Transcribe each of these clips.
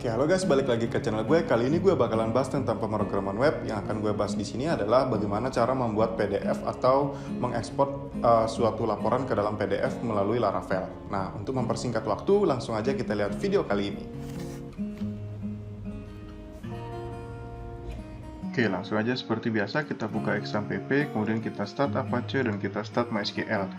Oke, halo guys, balik lagi ke channel gue. Kali ini gue bakalan bahas tentang pemrograman web. Yang akan gue bahas di sini adalah bagaimana cara membuat PDF atau mengekspor suatu laporan ke dalam PDF melalui Laravel. Nah, untuk mempersingkat waktu, langsung aja kita lihat video kali ini. Oke, langsung aja seperti biasa kita buka XAMPP, kemudian kita start Apache dan kita start MySQL.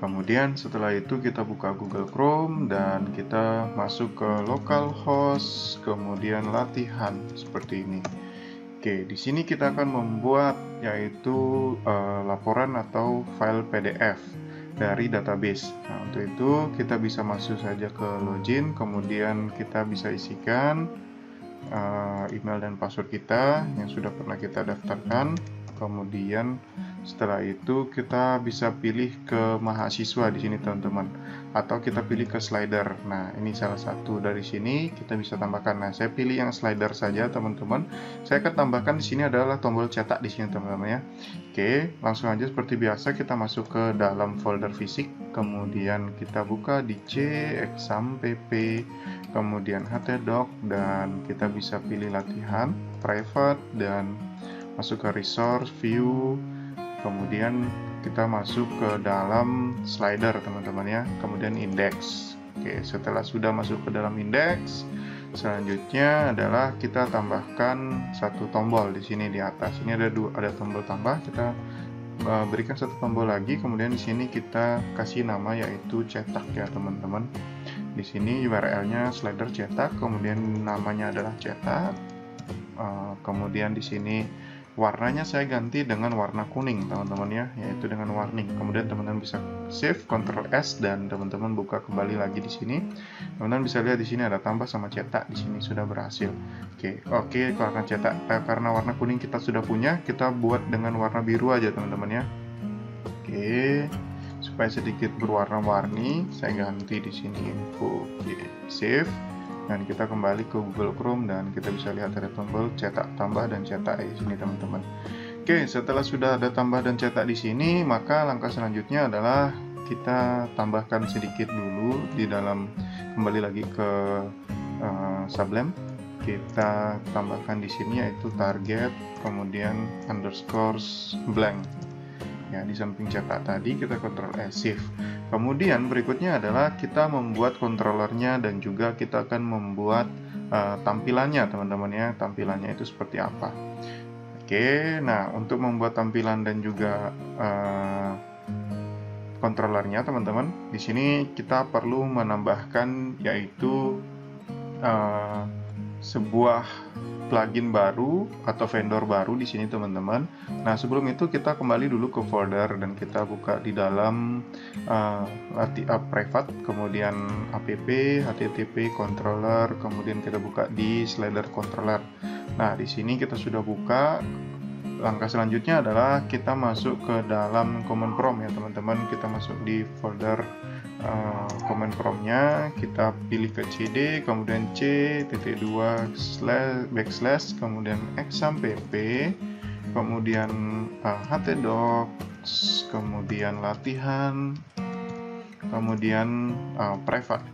Kemudian setelah itu kita buka Google Chrome dan kita masuk ke localhost, kemudian latihan seperti ini. Oke, di sini kita akan membuat yaitu laporan atau file PDF dari database. Nah, untuk itu kita bisa masuk saja ke login, kemudian kita bisa isikan email dan password kita yang sudah pernah kita daftarkan. Kemudian setelah itu kita bisa pilih ke mahasiswa di sini teman-teman, atau kita pilih ke slider. Nah, ini salah satu dari sini kita bisa tambahkan. Nah, saya pilih yang slider saja teman-teman. Saya akan tambahkan di sini adalah tombol cetak di sini teman-teman ya. Oke, langsung aja seperti biasa kita masuk ke dalam folder fisik, kemudian kita buka di C, XAMPP, kemudian htdoc, dan kita bisa pilih latihan, private, dan masuk ke resource, view, kemudian kita masuk ke dalam slider teman-teman ya, kemudian index. Oke, setelah sudah masuk ke dalam index, selanjutnya adalah kita tambahkan satu tombol di sini di atas. Ini ada tombol tambah, kita berikan satu tombol lagi, kemudian di sini kita kasih nama yaitu cetak ya teman-teman. Di sini URL-nya slider cetak, kemudian namanya adalah cetak. Kemudian di sini warnanya saya ganti dengan warna kuning teman-teman ya, yaitu dengan warning. Kemudian teman-teman bisa save, Ctrl S, dan teman-teman buka kembali lagi di sini. Teman-teman bisa lihat di sini ada tambah sama cetak, di sini sudah berhasil. Oke, kalau akan cetak karena warna kuning kita sudah punya, kita buat dengan warna biru aja teman-teman ya. Oke, supaya sedikit berwarna-warni, saya ganti di sini info. Save. Dan kita kembali ke Google Chrome dan kita bisa lihat ada tombol cetak tambah dan cetak di sini teman-teman. Oke, setelah sudah ada tambah dan cetak di sini, maka langkah selanjutnya adalah kita tambahkan sedikit dulu di dalam, kembali lagi ke Sublime. Kita tambahkan di sini yaitu target, kemudian underscore blank. Ya, di samping cetak tadi kita Ctrl S, save. Kemudian berikutnya adalah kita membuat controllernya dan juga kita akan membuat tampilannya teman-teman ya. Tampilannya itu seperti apa? Oke, nah untuk membuat tampilan dan juga controllernya teman-teman, di sini kita perlu menambahkan yaitu sebuah plugin baru atau vendor baru di sini teman-teman. Nah, sebelum itu kita kembali dulu ke folder dan kita buka di dalam private, kemudian app, http controller, kemudian kita buka di slider controller. Nah, di sini kita sudah buka. Langkah selanjutnya adalah kita masuk ke dalam command prompt ya teman-teman. Kita masuk di folder command prompt-nya, kita pilih ke cd, kemudian c:2 kemudian XAMPP, kemudian htdoc, kemudian latihan, kemudian private,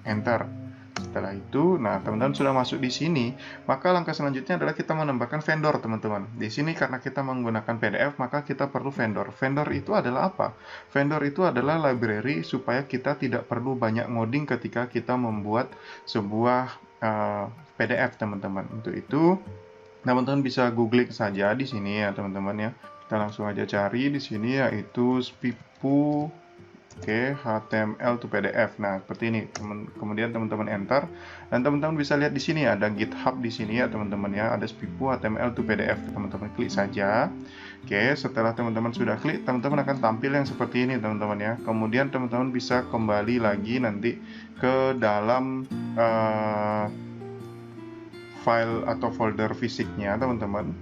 enter. Setelah itu, nah teman-teman sudah masuk di sini, maka langkah selanjutnya adalah kita menambahkan vendor teman-teman. Di sini karena kita menggunakan PDF, maka kita perlu vendor. Vendor itu adalah apa? Vendor itu adalah library supaya kita tidak perlu banyak ngoding ketika kita membuat sebuah PDF teman-teman. Untuk itu, teman-teman bisa googling saja di sini ya teman-teman ya. Kita langsung aja cari di sini yaitu spipu. Oke, HTML to PDF. Nah, seperti ini. Kemudian teman-teman enter dan teman-teman bisa lihat di sini ada GitHub di sini ya, teman-teman ya. Ada spipu HTML to PDF. Teman-teman klik saja. Oke, setelah teman-teman sudah klik, teman-teman akan tampil yang seperti ini, teman-teman ya. Kemudian teman-teman bisa kembali lagi nanti ke dalam file atau folder fisiknya, teman-teman.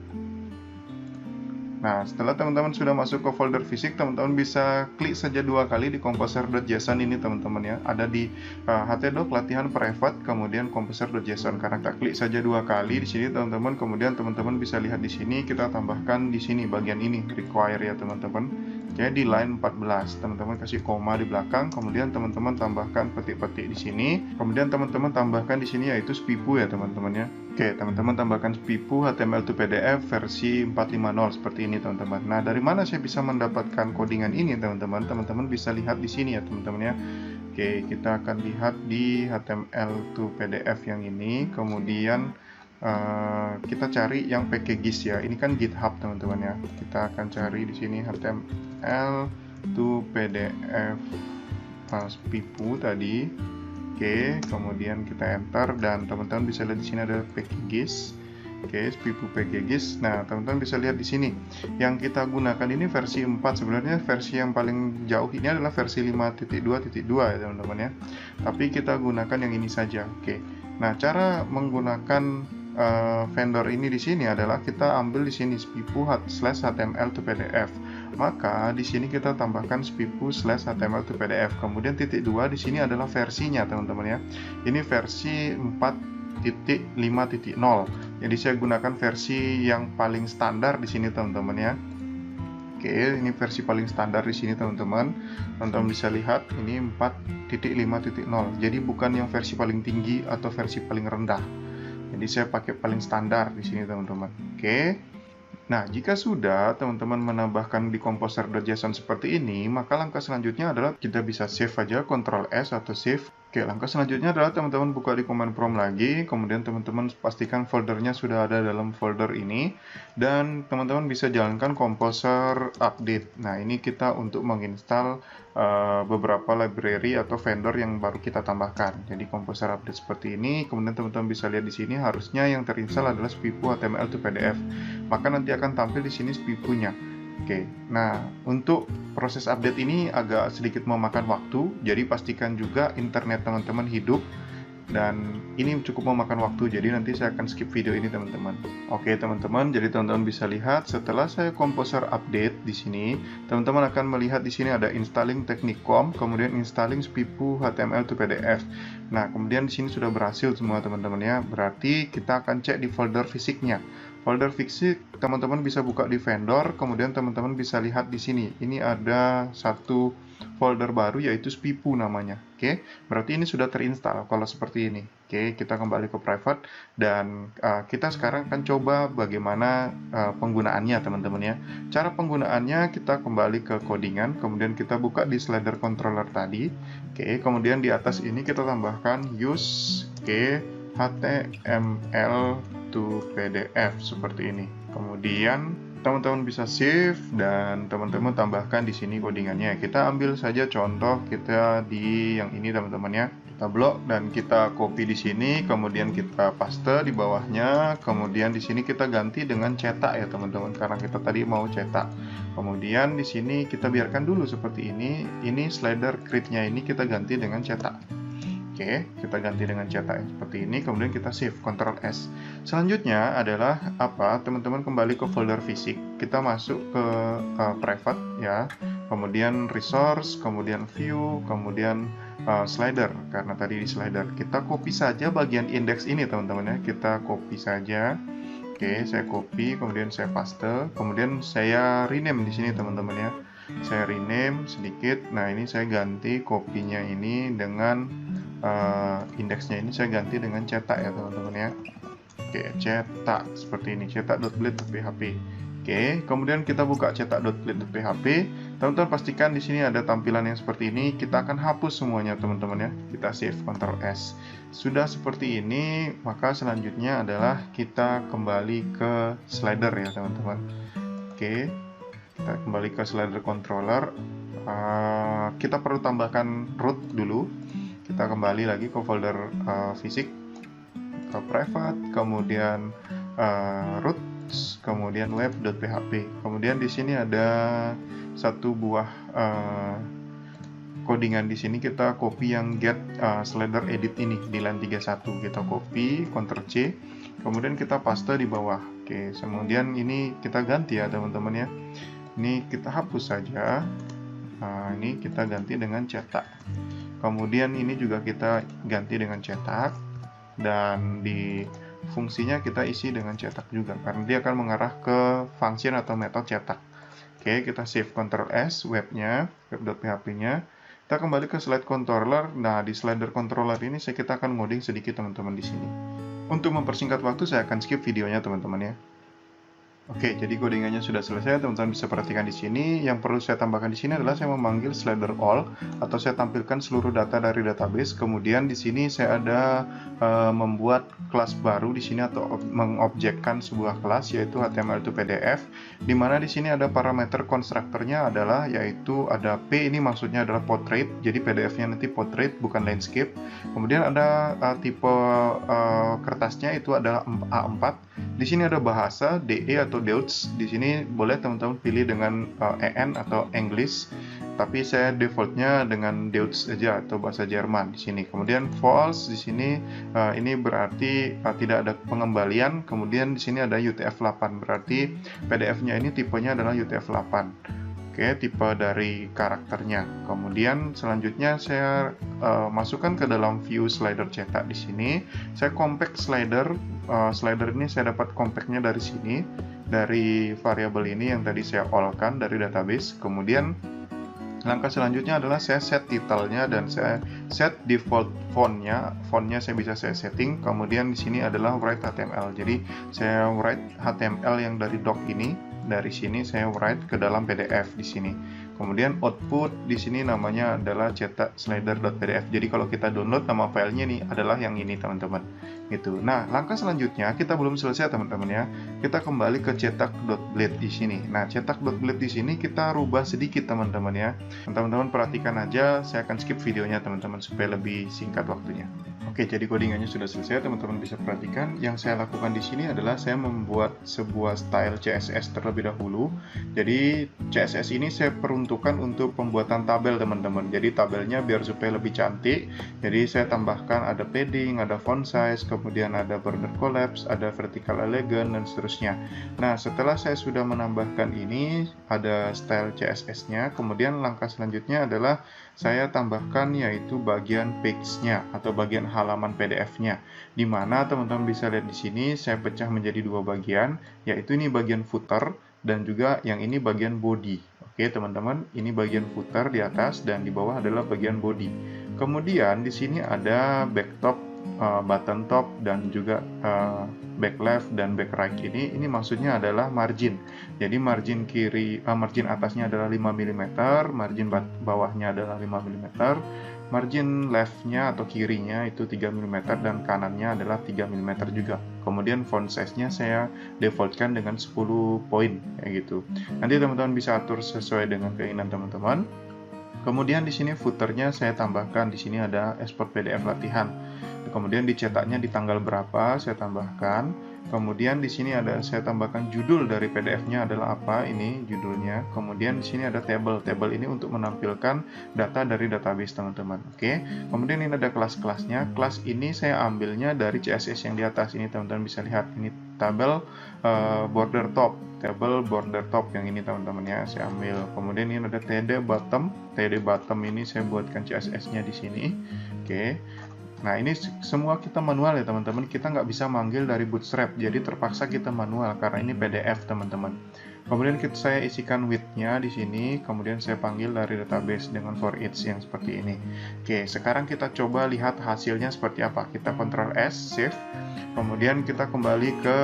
Nah, setelah teman-teman sudah masuk ke folder fisik, teman-teman bisa klik saja dua kali di composer.json ini teman-teman ya. Ada di htdoc latihan private, kemudian composer.json. Karena kita klik saja dua kali di sini teman-teman, kemudian teman-teman bisa lihat di sini kita tambahkan di sini bagian ini require ya teman-teman. Oke, di line 14 teman-teman kasih koma di belakang, kemudian teman-teman tambahkan petik-petik di sini, kemudian teman-teman tambahkan di sini yaitu SPIPU ya teman-teman ya. Oke, teman-teman tambahkan SPIPU HTML to PDF versi 450 seperti ini teman-teman. Nah, dari mana saya bisa mendapatkan codingan ini teman-teman? Teman-teman bisa lihat di sini ya teman-teman ya. Oke, kita akan lihat di HTML to PDF yang ini, kemudian kita cari yang packages ya. Ini kan GitHub teman-teman ya. Kita akan cari di sini HTML to PDF SPIPU tadi. Oke, kemudian kita enter dan teman-teman bisa lihat di sini ada packages. Oke, SPIPU packages. Nah, teman-teman bisa lihat di sini. Yang kita gunakan ini versi 4. Sebenarnya versi yang paling jauh ini adalah versi 5.2.2 ya, teman-teman ya. Tapi kita gunakan yang ini saja. Oke. Nah, cara menggunakan vendor ini di sini adalah kita ambil di sini SPIPU/HTML to PDF. Maka di sini kita tambahkan SPIPU/HTML to PDF. Kemudian titik 2 di sini adalah versinya, teman-teman ya. Ini versi 4.5.0. Jadi saya gunakan versi yang paling standar di sini, teman-teman ya. Oke, ini versi paling standar di sini, teman-teman. Teman-teman bisa lihat ini 4.5.0. Jadi bukan yang versi paling tinggi atau versi paling rendah. Jadi saya pakai paling standar di sini, teman-teman. Oke. Nah, jika sudah teman-teman menambahkan di composer.json seperti ini, maka langkah selanjutnya adalah kita bisa save aja, Ctrl S atau save. Oke, langkah selanjutnya adalah teman-teman buka di command prompt lagi, kemudian teman-teman pastikan foldernya sudah ada dalam folder ini, dan teman-teman bisa jalankan composer update. Nah, ini kita untuk menginstal beberapa library atau vendor yang baru kita tambahkan. Jadi composer update seperti ini, kemudian teman-teman bisa lihat di sini harusnya yang terinstall adalah SPIPU HTML to PDF. Maka nanti akan tampil di sini SPIPU-nya. Oke, nah untuk proses update ini agak sedikit memakan waktu, jadi pastikan juga internet teman-teman hidup, dan ini cukup memakan waktu, jadi nanti saya akan skip video ini teman-teman. Oke teman-teman, jadi teman-teman bisa lihat setelah saya composer update di sini, teman-teman akan melihat di sini ada installing Technicom, kemudian installing SPIPU HTML to PDF. Nah, kemudian di sini sudah berhasil semua teman-teman ya, berarti kita akan cek di folder fisiknya. Folder fisik teman-teman bisa buka di vendor, kemudian teman-teman bisa lihat di sini. Ini ada satu folder baru yaitu SPIPU namanya. Oke, berarti ini sudah terinstall kalau seperti ini. Oke, kita kembali ke private dan kita sekarang akan coba bagaimana penggunaannya teman-teman ya. Cara penggunaannya kita kembali ke codingan, kemudian kita buka di slider controller tadi. Oke, kemudian di atas ini kita tambahkan use HTML to PDF seperti ini. Kemudian teman-teman bisa save dan teman-teman tambahkan di sini codingannya. Kita ambil saja contoh kita di yang ini teman-teman ya. Kita blok dan kita copy di sini, kemudian kita paste di bawahnya, kemudian di sini kita ganti dengan cetak ya teman-teman karena kita tadi mau cetak. Kemudian di sini kita biarkan dulu seperti ini. Ini slider create-nya ini kita ganti dengan cetak. Oke, kita ganti dengan cetak seperti ini, kemudian kita save, Ctrl S. Selanjutnya adalah apa? Teman-teman kembali ke folder fisik, kita masuk ke private ya, kemudian resource, kemudian view, kemudian slider. Karena tadi di slider kita copy saja bagian index ini teman-teman ya, kita copy saja. Oke, saya copy, kemudian saya paste, kemudian saya rename di sini teman-teman ya. Saya rename sedikit. Nah, ini saya ganti kopinya ini dengan indeksnya ini saya ganti dengan cetak ya teman-teman ya. Oke, cetak seperti ini, cetak.blade.php. Oke, kemudian kita buka cetak.blade.php. Teman-teman pastikan di sini ada tampilan yang seperti ini. Kita akan hapus semuanya teman-teman ya. Kita save, Ctrl S. Sudah seperti ini, maka selanjutnya adalah kita kembali ke slider ya teman-teman. Oke, kita kembali ke slider controller. Kita perlu tambahkan root dulu. Kita kembali lagi ke folder fisik, ke private, kemudian root, kemudian web.php. Kemudian di sini ada satu buah codingan di sini, kita copy yang get slider edit ini di line 31. Kita copy, Ctrl C, kemudian kita paste di bawah. Oke, kemudian ini kita ganti ya teman-teman ya. Ini kita hapus saja. Ini kita ganti dengan cetak. Kemudian ini juga kita ganti dengan cetak, dan di fungsinya kita isi dengan cetak juga karena dia akan mengarah ke function atau metode cetak. Oke, kita save Ctrl S webnya, web.php-nya. Kita kembali ke slide controller. Nah, di slider controller ini kita akan ngoding sedikit teman-teman di sini. Untuk mempersingkat waktu, saya akan skip videonya teman-teman ya. Oke, jadi codingannya sudah selesai, teman-teman bisa perhatikan di sini. Yang perlu saya tambahkan di sini adalah saya memanggil slider all atau saya tampilkan seluruh data dari database. Kemudian di sini saya ada membuat kelas baru di sini atau mengobjekkan sebuah kelas yaitu HTML to PDF. Di mana di sini ada parameter konstruktornya adalah yaitu ada P, ini maksudnya adalah portrait. Jadi PDF-nya nanti portrait bukan landscape. Kemudian ada tipe kertasnya itu adalah A4. Di sini ada bahasa DE atau Deutsch. Di sini boleh teman-teman pilih dengan EN atau English, tapi saya defaultnya dengan Deutsch saja atau bahasa Jerman di sini. Kemudian false di sini ini berarti tidak ada pengembalian. Kemudian di sini ada UTF-8, berarti PDF-nya ini tipenya adalah UTF-8. Oke, tipe dari karakternya. Kemudian selanjutnya saya masukkan ke dalam view slider cetak di sini. Saya compact slider. Slider ini saya dapat compactnya dari sini, dari variabel ini yang tadi saya all-kan dari database. Kemudian langkah selanjutnya adalah saya set title-nya dan saya set default font-nya. Font-nya saya bisa saya setting. Kemudian di sini adalah write HTML. Jadi saya write HTML yang dari doc ini. Dari sini saya write ke dalam PDF di sini. Kemudian output di sini namanya adalah cetak slider.pdf. Jadi kalau kita download nama filenya nih adalah yang ini teman-teman. Gitu. Nah, langkah selanjutnya kita belum selesai teman-teman ya. Kita kembali ke cetak.blade di sini. Nah, cetak.blade di sini kita rubah sedikit teman-teman ya. Teman-teman perhatikan aja, saya akan skip videonya teman-teman supaya lebih singkat waktunya. Oke, jadi codingannya sudah selesai, teman-teman bisa perhatikan. Yang saya lakukan di sini adalah saya membuat sebuah style CSS terlebih dahulu. Jadi CSS ini saya peruntukkan untuk pembuatan tabel teman-teman. Jadi tabelnya biar supaya lebih cantik. Jadi saya tambahkan ada padding, ada font size, kemudian ada border collapse, ada vertical elegant dan seterusnya. Nah, setelah saya sudah menambahkan ini, ada style CSS-nya. Kemudian langkah selanjutnya adalah saya tambahkan yaitu bagian page-nya atau bagian halaman PDF-nya. Di mana teman-teman bisa lihat di sini saya pecah menjadi dua bagian, yaitu ini bagian footer dan juga yang ini bagian body. Oke, teman-teman, ini bagian footer di atas dan di bawah adalah bagian body. Kemudian di sini ada backtop, button top dan juga back left dan back right. Ini maksudnya adalah margin. Jadi margin kiri, margin atasnya adalah 5 mm, margin bawahnya adalah 5 mm, margin left-nya atau kirinya itu 3 mm dan kanannya adalah 3 mm juga. Kemudian font size-nya saya defaultkan dengan 10 poin kayak gitu. Nanti teman-teman bisa atur sesuai dengan keinginan teman-teman. Kemudian di sini footer-nya saya tambahkan, di sini ada export PDF latihan. Kemudian dicetaknya di tanggal berapa saya tambahkan. Kemudian di sini ada saya tambahkan judul dari PDF-nya adalah apa, ini judulnya. Kemudian di sini ada table. Table ini untuk menampilkan data dari database teman-teman. Oke. Kemudian ini ada kelas-kelasnya. Kelas ini saya ambilnya dari CSS yang di atas ini teman-teman bisa lihat. Ini tabel border top. Table border top yang ini teman-teman ya, saya ambil. Kemudian ini ada TD bottom. TD bottom ini saya buatkan CSS-nya di sini. Oke. Nah, ini semua kita manual ya teman-teman. Kita nggak bisa manggil dari Bootstrap, jadi terpaksa kita manual karena ini PDF teman-teman. Kemudian saya isikan width-nya di sini. Kemudian saya panggil dari database dengan for each yang seperti ini. Oke, sekarang kita coba lihat hasilnya seperti apa. Kita Ctrl S, save. Kemudian kita kembali ke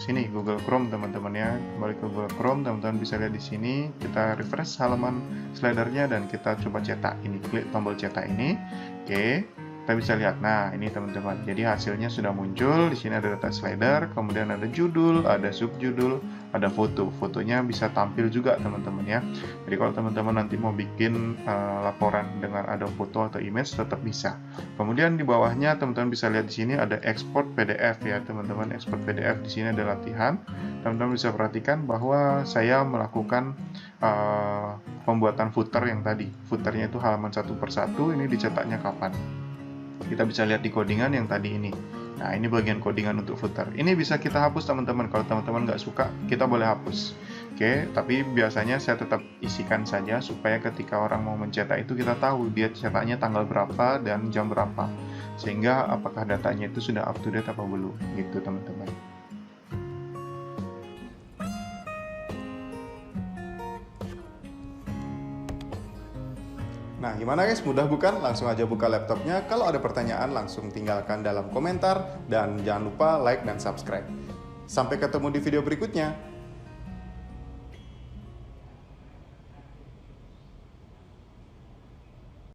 sini Google Chrome teman-teman ya. Kembali ke Google Chrome, teman-teman bisa lihat di sini. Kita refresh halaman slidernya dan kita coba cetak. Ini klik tombol cetak ini. Oke. Kita bisa lihat, nah ini teman-teman, jadi hasilnya sudah muncul. Di sini ada data slider, kemudian ada judul, ada subjudul, ada foto. Fotonya bisa tampil juga teman-teman ya. Jadi kalau teman-teman nanti mau bikin laporan dengan ada foto atau image tetap bisa. Kemudian di bawahnya teman-teman bisa lihat di sini ada export PDF ya teman-teman. Export PDF di sini ada latihan. Teman-teman bisa perhatikan bahwa saya melakukan pembuatan footer yang tadi. Footernya itu halaman satu persatu. Ini dicetaknya kapan? Kita bisa lihat di codingan yang tadi ini. Nah, ini bagian codingan untuk footer. Ini bisa kita hapus teman-teman. Kalau teman-teman nggak suka, kita boleh hapus. Oke, tapi biasanya saya tetap isikan saja supaya ketika orang mau mencetak itu kita tahu dia cetaknya tanggal berapa dan jam berapa. Sehingga apakah datanya itu sudah up to date apa belum. Gitu teman-teman. Nah, gimana guys? Mudah bukan? Langsung aja buka laptopnya. Kalau ada pertanyaan, langsung tinggalkan dalam komentar. Dan jangan lupa like dan subscribe. Sampai ketemu di video berikutnya.